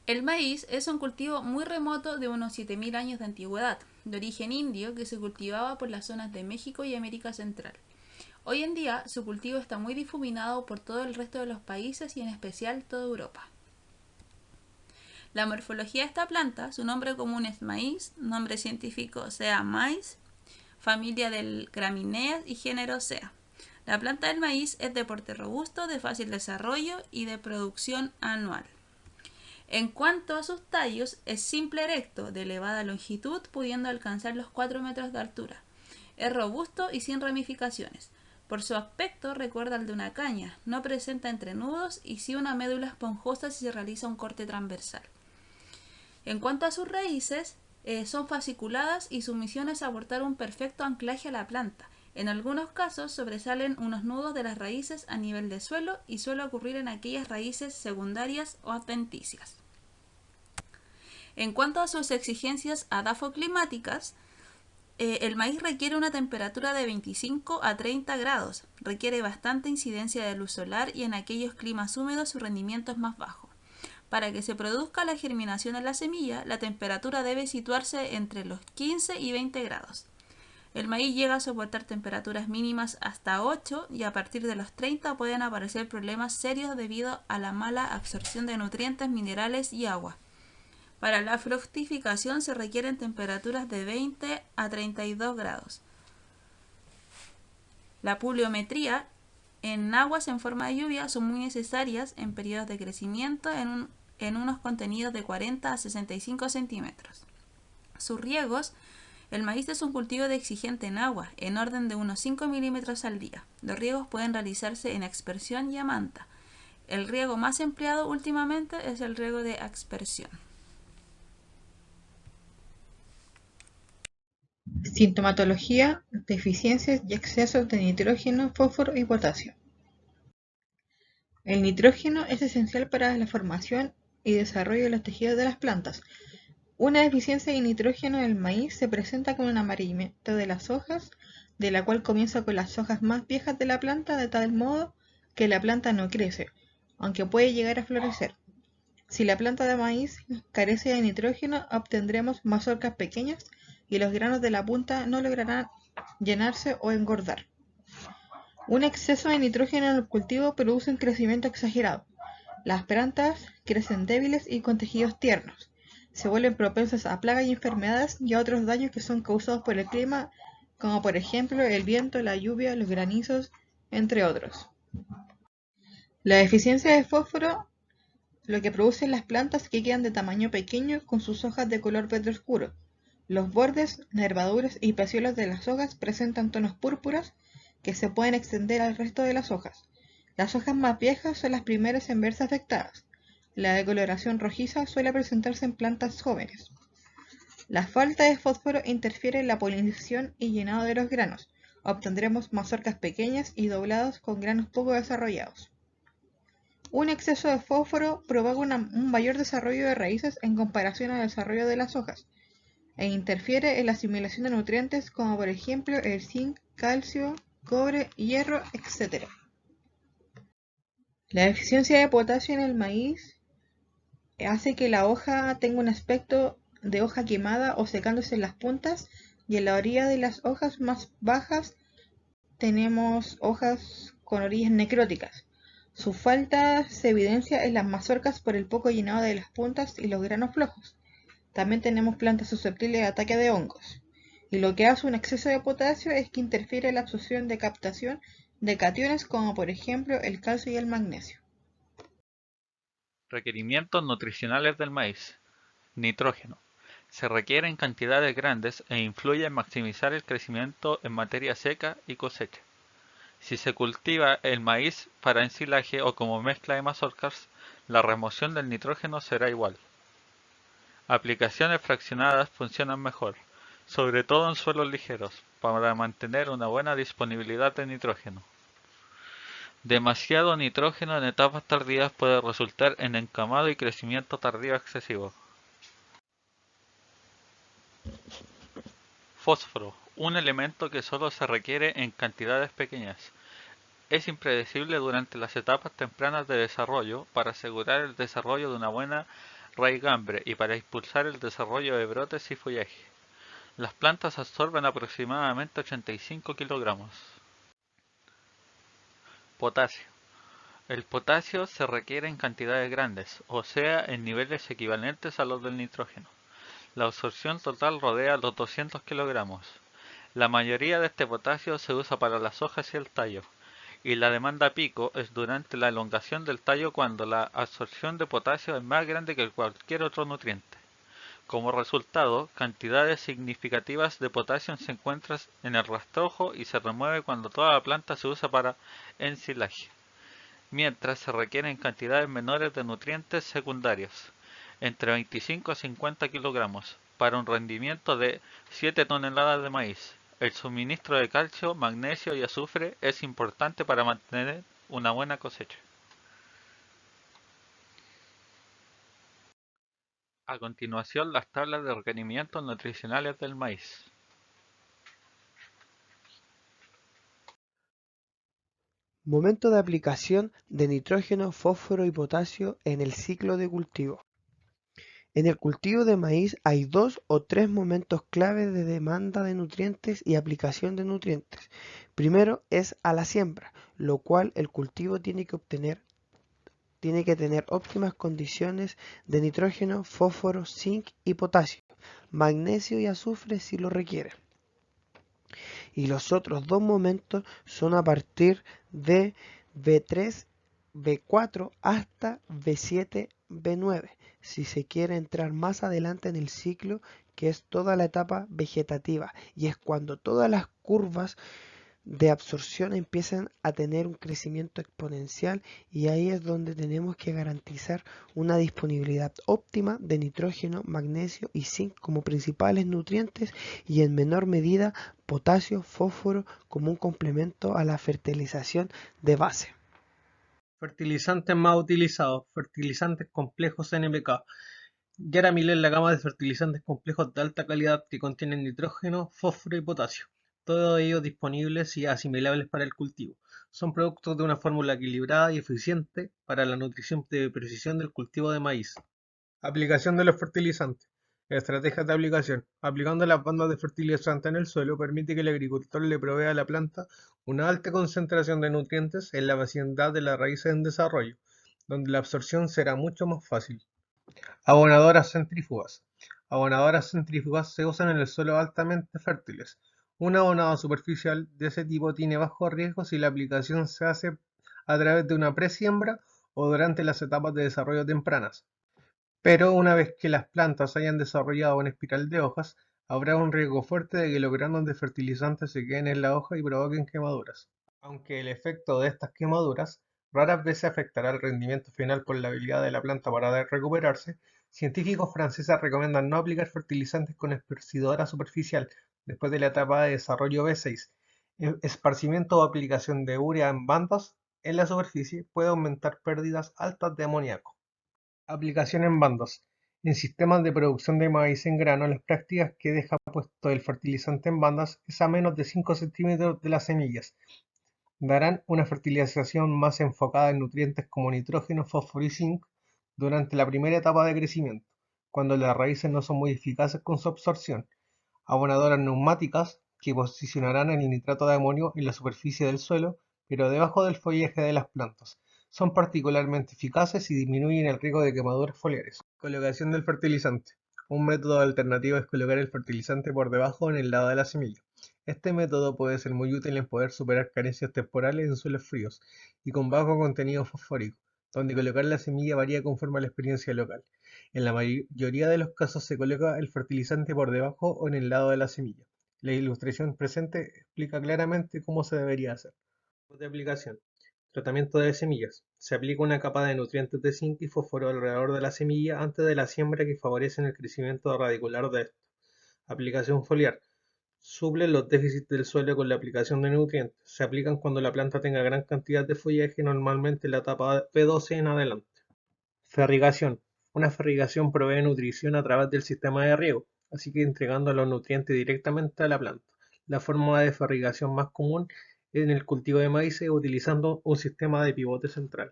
El maíz es un cultivo muy remoto de unos 7000 años de antigüedad, de origen indio, que se cultivaba por las zonas de México y América Central. Hoy en día su cultivo está muy difuminado por todo el resto de los países y en especial toda Europa. La morfología de esta planta, su nombre común es maíz, nombre científico sea maíz, familia del Gramineas y género sea. La planta del maíz es de porte robusto, de fácil desarrollo y de producción anual. En cuanto a sus tallos, es simple erecto, de elevada longitud, pudiendo alcanzar los 4 metros de altura. Es robusto y sin ramificaciones. Por su aspecto recuerda al de una caña, no presenta entrenudos y sí una médula esponjosa si se realiza un corte transversal. En cuanto a sus raíces, son fasciculadas y su misión es aportar un perfecto anclaje a la planta. En algunos casos sobresalen unos nudos de las raíces a nivel de suelo y suele ocurrir en aquellas raíces secundarias o adventicias. En cuanto a sus exigencias adafoclimáticas, el maíz requiere una temperatura de 25 a 30 grados, requiere bastante incidencia de luz solar y en aquellos climas húmedos su rendimiento es más bajo. Para que se produzca la germinación de la semilla, la temperatura debe situarse entre los 15 y 20 grados. El maíz llega a soportar temperaturas mínimas hasta 8 y a partir de los 30 pueden aparecer problemas serios debido a la mala absorción de nutrientes, minerales y agua. Para la fructificación se requieren temperaturas de 20 a 32 grados. La pluviometría en aguas en forma de lluvia son muy necesarias en periodos de crecimiento en unos contenidos de 40 a 65 centímetros. Sus riegos. El maíz es un cultivo de exigente en agua, en orden de unos 5 milímetros al día. Los riegos pueden realizarse en aspersión y a manta. El riego más empleado últimamente es el riego de aspersión. Sintomatología, deficiencias y excesos de nitrógeno, fósforo y potasio. El nitrógeno es esencial para la formación y desarrollo de los tejidos de las plantas. Una deficiencia de nitrógeno en el maíz se presenta con un amarillamiento de las hojas, de la cual comienza con las hojas más viejas de la planta, de tal modo que la planta no crece, aunque puede llegar a florecer. Si la planta de maíz carece de nitrógeno, obtendremos mazorcas pequeñas y los granos de la punta no lograrán llenarse o engordar. Un exceso de nitrógeno en el cultivo produce un crecimiento exagerado. Las plantas crecen débiles y con tejidos tiernos. Se vuelven propensas a plagas y enfermedades y a otros daños que son causados por el clima, como por ejemplo el viento, la lluvia, los granizos, entre otros. La deficiencia de fósforo lo que producen las plantas que quedan de tamaño pequeño con sus hojas de color verde oscuro. Los bordes, nervaduras y pecíolos de las hojas presentan tonos púrpuras que se pueden extender al resto de las hojas. Las hojas más viejas son las primeras en verse afectadas. La decoloración rojiza suele presentarse en plantas jóvenes. La falta de fósforo interfiere en la polinización y llenado de los granos. Obtendremos mazorcas pequeñas y dobladas con granos poco desarrollados. Un exceso de fósforo provoca un mayor desarrollo de raíces en comparación al desarrollo de las hojas e interfiere en la asimilación de nutrientes como por ejemplo el zinc, calcio, cobre, hierro, etc. La deficiencia de potasio en el maíz hace que la hoja tenga un aspecto de hoja quemada o secándose en las puntas y en la orilla de las hojas más bajas tenemos hojas con orillas necróticas. Su falta se evidencia en las mazorcas por el poco llenado de las puntas y los granos flojos. También tenemos plantas susceptibles de ataque de hongos. Y lo que hace un exceso de potasio es que interfiere en la absorción de captación de cationes como por ejemplo el calcio y el magnesio. Requerimientos nutricionales del maíz. Nitrógeno. Se requiere en cantidades grandes e influye en maximizar el crecimiento en materia seca y cosecha. Si se cultiva el maíz para ensilaje o como mezcla de mazorcas, la remoción del nitrógeno será igual. Aplicaciones fraccionadas funcionan mejor, sobre todo en suelos ligeros, para mantener una buena disponibilidad de nitrógeno. Demasiado nitrógeno en etapas tardías puede resultar en encamado y crecimiento tardío excesivo. Fósforo, un elemento que solo se requiere en cantidades pequeñas. Es impredecible durante las etapas tempranas de desarrollo para asegurar el desarrollo de una buena raigambre y para impulsar el desarrollo de brotes y follaje. Las plantas absorben aproximadamente 85 kilogramos. Potasio. El potasio se requiere en cantidades grandes, o sea, en niveles equivalentes a los del nitrógeno. La absorción total rodea los 200 kilogramos. La mayoría de este potasio se usa para las hojas y el tallo, y la demanda pico es durante la elongación del tallo cuando la absorción de potasio es más grande que cualquier otro nutriente. Como resultado, cantidades significativas de potasio se encuentran en el rastrojo y se remueve cuando toda la planta se usa para ensilaje, mientras se requieren cantidades menores de nutrientes secundarios, entre 25 a 50 kilogramos, para un rendimiento de 7 toneladas de maíz. El suministro de calcio, magnesio y azufre es importante para mantener una buena cosecha. A continuación, las tablas de requerimientos nutricionales del maíz. Momento de aplicación de nitrógeno, fósforo y potasio en el ciclo de cultivo. En el cultivo de maíz hay 2 o 3 momentos clave de demanda de nutrientes y aplicación de nutrientes. Primero es a la siembra, lo cual el cultivo tiene que tener óptimas condiciones de nitrógeno, fósforo, zinc y potasio, magnesio y azufre si lo requiere. Y los otros 2 momentos son a partir de B3, B4 hasta B7, B9, si se quiere entrar más adelante en el ciclo, que es toda la etapa vegetativa, y es cuando todas las curvas de absorción empiezan a tener un crecimiento exponencial, y ahí es donde tenemos que garantizar una disponibilidad óptima de nitrógeno, magnesio y zinc como principales nutrientes, y en menor medida potasio, fósforo como un complemento a la fertilización de base. Fertilizantes más utilizados: fertilizantes complejos NPK. Yaramil es la gama de fertilizantes complejos de alta calidad que contienen nitrógeno, fósforo y potasio, todos ellos disponibles y asimilables para el cultivo. Son productos de una fórmula equilibrada y eficiente para la nutrición de precisión del cultivo de maíz. Aplicación de los fertilizantes. Estrategias de aplicación. Aplicando las bandas de fertilizante en el suelo permite que el agricultor le provea a la planta una alta concentración de nutrientes en la vecindad de las raíces en desarrollo, donde la absorción será mucho más fácil. Abonadoras centrífugas. Abonadoras centrífugas se usan en el suelo altamente fértiles. Un abonado superficial de ese tipo tiene bajo riesgo si la aplicación se hace a través de una presiembra o durante las etapas de desarrollo tempranas. Pero una vez que las plantas hayan desarrollado una espiral de hojas, habrá un riesgo fuerte de que los granos de fertilizante se queden en la hoja y provoquen quemaduras. Aunque el efecto de estas quemaduras raras veces afectará el rendimiento final por la habilidad de la planta para recuperarse, científicos franceses recomiendan no aplicar fertilizantes con esparcidora superficial después de la etapa de desarrollo B6. Esparcimiento o aplicación de urea en bandas en la superficie puede aumentar pérdidas altas de amoníaco. Aplicación en bandas. En sistemas de producción de maíz en grano, las prácticas que deja puesto el fertilizante en bandas es a menos de 5 centímetros de las semillas. Darán una fertilización más enfocada en nutrientes como nitrógeno, fósforo y zinc durante la primera etapa de crecimiento, cuando las raíces no son muy eficaces con su absorción. Abonadoras neumáticas que posicionarán el nitrato de amonio en la superficie del suelo, pero debajo del follaje de las plantas. Son particularmente eficaces y disminuyen el riesgo de quemaduras foliares. Colocación del fertilizante. Un método alternativo es colocar el fertilizante por debajo en el lado de la semilla. Este método puede ser muy útil en poder superar carencias temporales en suelos fríos y con bajo contenido fosfórico, donde colocar la semilla varía conforme a la experiencia local. En la mayoría de los casos se coloca el fertilizante por debajo o en el lado de la semilla. La ilustración presente explica claramente cómo se debería hacer. De aplicación. Tratamiento de semillas. Se aplica una capa de nutrientes de zinc y fósforo alrededor de la semilla antes de la siembra que favorecen el crecimiento radicular de esto. Aplicación foliar. Suple los déficits del suelo con la aplicación de nutrientes. Se aplican cuando la planta tenga gran cantidad de follaje, normalmente en la etapa P12 en adelante. Ferrigación. Una ferrigación provee nutrición a través del sistema de riego, así que entregando los nutrientes directamente a la planta. La forma de ferrigación más común en el cultivo de maíz es utilizando un sistema de pivote central.